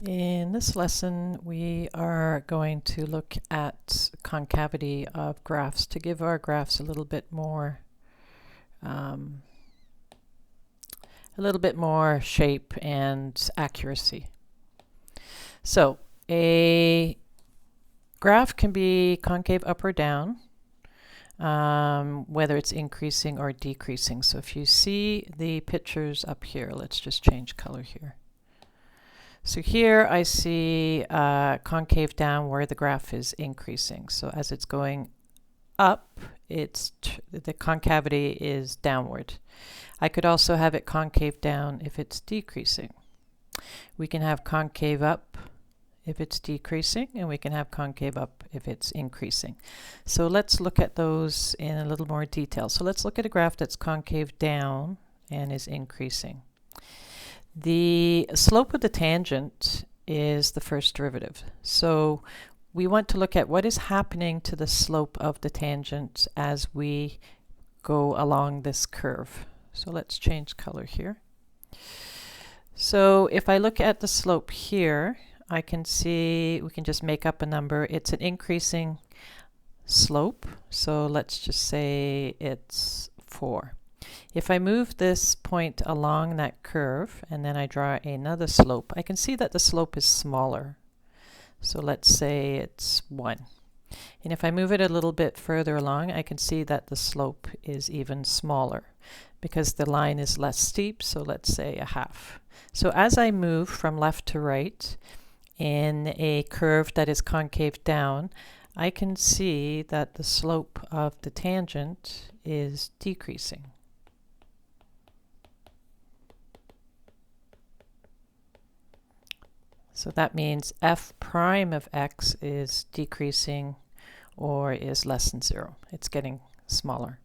In this lesson, we are going to look at concavity of graphs to give our graphs a little bit more shape and accuracy. So a graph can be concave up or down, whether it's increasing or decreasing. So if you see the pictures up here, let's just change color here. So here I see concave down where the graph is increasing. So as it's going up, the concavity is downward. I could also have it concave down if it's decreasing. We can have concave up if it's decreasing, and we can have concave up if it's increasing. So let's look at those in a little more detail. So let's look at a graph that's concave down and is increasing. The slope of the tangent is the first derivative. So we want to look at what is happening to the slope of the tangent as we go along this curve. So let's change color here. So if I look at the slope here, I can see we can just make up a number. It's an increasing slope. So let's just say it's 4. If I move this point along that curve and then I draw another slope, I can see that the slope is smaller. So let's say it's 1. And if I move it a little bit further along, I can see that the slope is even smaller because the line is less steep, so let's say a half. So as I move from left to right in a curve that is concave down, I can see that the slope of the tangent is decreasing. So that means f prime of x is decreasing or is less than 0. It's getting smaller.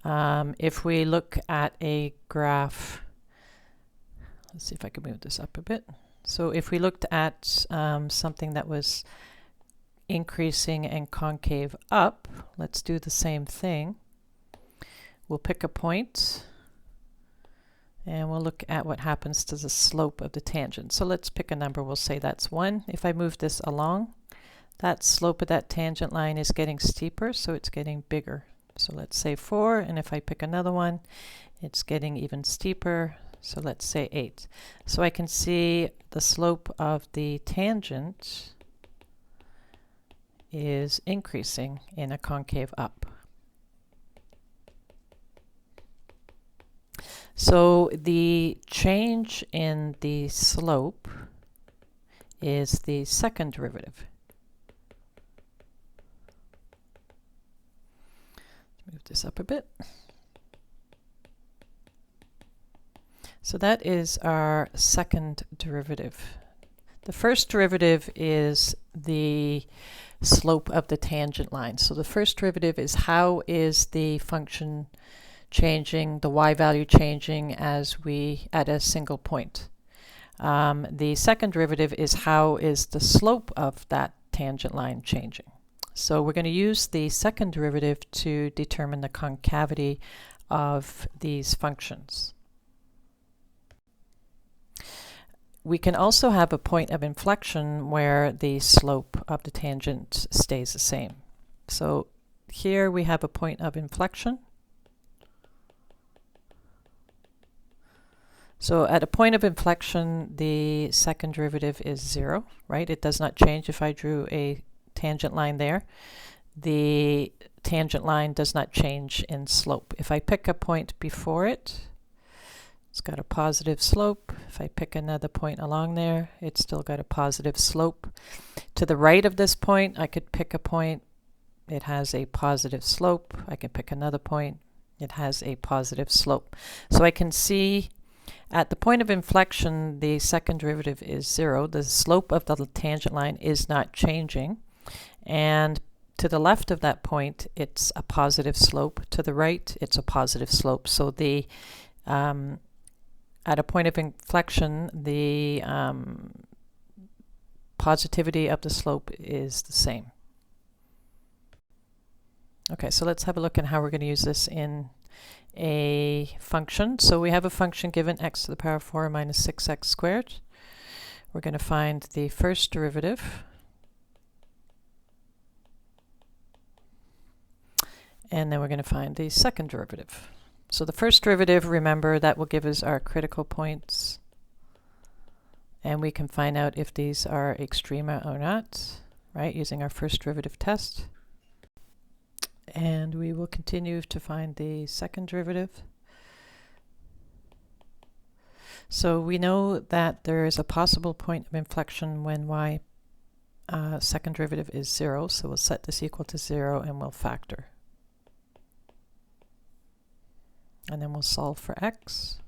If we look at a graph, let's see if I can move this up a bit. So if we looked at something that was increasing and concave up, let's do the same thing. We'll pick a point and we'll look at what happens to the slope of the tangent. So let's pick a number. We'll say that's 1. If I move this along, that slope of that tangent line is getting steeper, so it's getting bigger. So let's say 4, and if I pick another one, it's getting even steeper, so let's say 8. So I can see the slope of the tangent is increasing in a concave up. So the change in the slope is the second derivative. Let's move this up a bit. So that is our second derivative. The first derivative is the slope of the tangent line. So the first derivative is how is the function changing, the y value changing as we at a single point. The second derivative is how is the slope of that tangent line changing. So we're going to use the second derivative to determine the concavity of these functions. We can also have a point of inflection where the slope of the tangent stays the same. So here we have a point of inflection. So at a point of inflection, the second derivative is 0, right? It does not change if I drew a tangent line there. The tangent line does not change in slope. If I pick a point before it, it's got a positive slope. If I pick another point along there, it's still got a positive slope. To the right of this point, I could pick a point. It has a positive slope. I can pick another point. It has a positive slope. So I can see at the point of inflection, the second derivative is 0. The slope of the tangent line is not changing. And to the left of that point, it's a positive slope. To the right, it's a positive slope. So the at a point of inflection, the positivity of the slope is the same. Okay, so let's have a look at how we're going to use this in a function. So we have a function given x to the power 4 minus 6x squared. We're going to find the first derivative, and then we're going to find the second derivative. So the first derivative, remember, that will give us our critical points, and we can find out if these are extrema or not, right, using our first derivative test. And we will continue to find the second derivative. So we know that there is a possible point of inflection when y second derivative is 0, so we'll set this equal to 0 and we'll factor. And then we'll solve for x.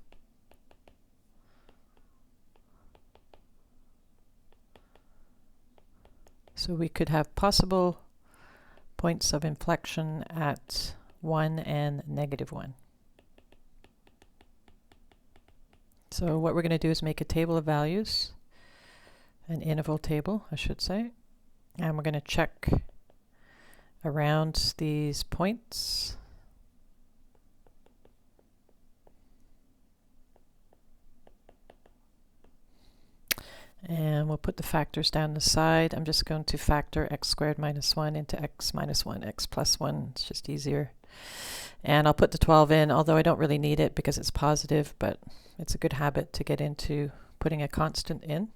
So we could have possible points of inflection at 1 and -1. So what we're going to do is make a table of values, an interval table, I should say, and we're going to check around these points. And we'll put the factors down the side. I'm just going to factor x squared minus 1 into x minus 1, x plus 1. It's just easier. And I'll put the 12 in, although I don't really need it because it's positive, but it's a good habit to get into putting a constant in.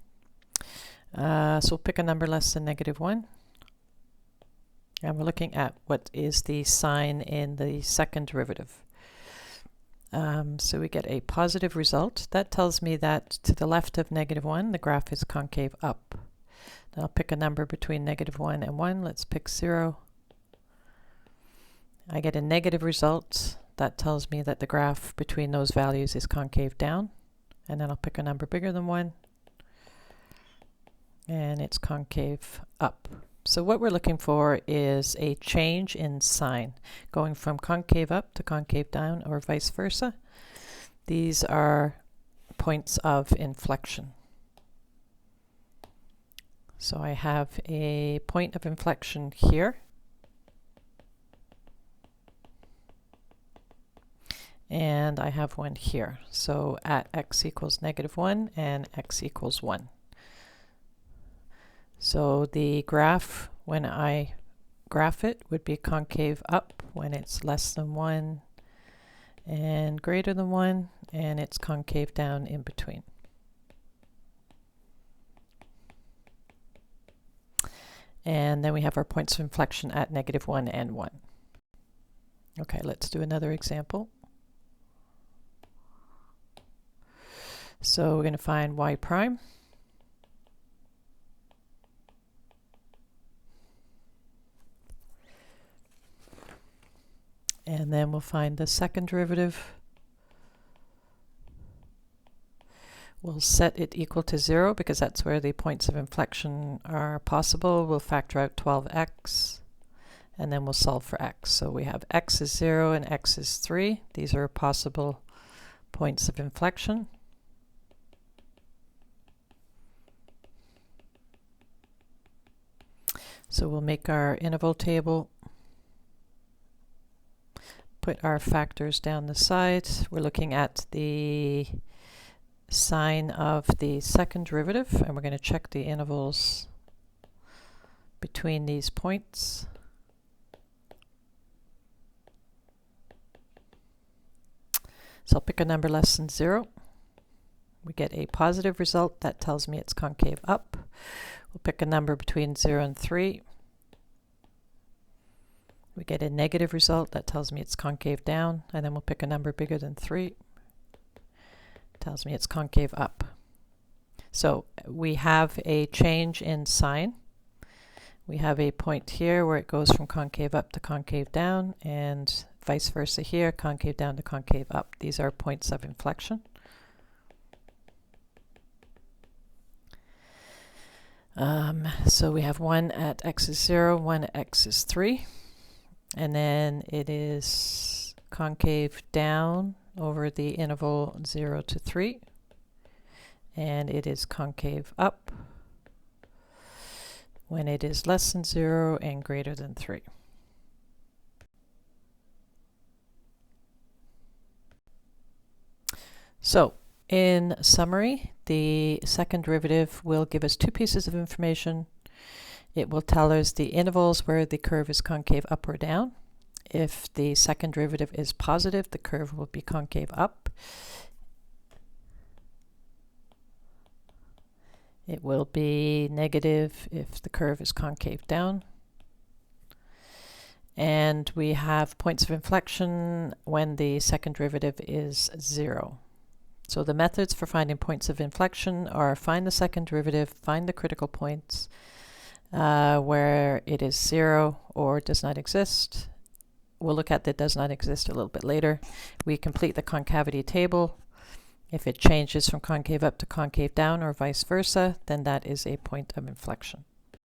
So we'll pick a number less than -1. And we're looking at what is the sign in the second derivative. So we get a positive result. That tells me that to the left of -1, the graph is concave up. Then I'll pick a number between -1 and 1. Let's pick 0. I get a negative result. That tells me that the graph between those values is concave down. And then I'll pick a number bigger than 1. And it's concave up. So what we're looking for is a change in sign, going from concave up to concave down or vice versa. These are points of inflection. So I have a point of inflection here. And I have one here. So at x equals -1 and x equals 1. So the graph, when I graph it, would be concave up when it's less than 1 and greater than 1, and it's concave down in between. And then we have our points of inflection at -1 and 1. Okay, let's do another example. So we're going to find y prime. And then we'll find the second derivative. We'll set it equal to 0 because that's where the points of inflection are possible. We'll factor out 12x, and then we'll solve for x. So we have x is 0 and x is 3. These are possible points of inflection. So we'll make our interval table. Put our factors down the side. We're looking at the sign of the second derivative, and we're going to check the intervals between these points. So I'll pick a number less than 0. We get a positive result. That tells me it's concave up. We'll pick a number between 0 and 3. We get a negative result. That tells me it's concave down. And then we'll pick a number bigger than 3. Tells me it's concave up. So we have a change in sign. We have a point here where it goes from concave up to concave down, and vice versa here, concave down to concave up. These are points of inflection. So we have one at x is 0, one at x is 3. And then it is concave down over the interval 0 to 3. And it is concave up when it is less than 0 and greater than 3. So In summary, the second derivative will give us two pieces of information. It will tell us the intervals where the curve is concave up or down. If the second derivative is positive, the curve will be concave up. It will be negative if the curve is concave down. And we have points of inflection when the second derivative is 0. So the methods for finding points of inflection are find the second derivative, find the critical points where it is 0 or does not exist. We'll look at that does not exist a little bit later. We complete the concavity table. If it changes from concave up to concave down or vice versa, then that is a point of inflection.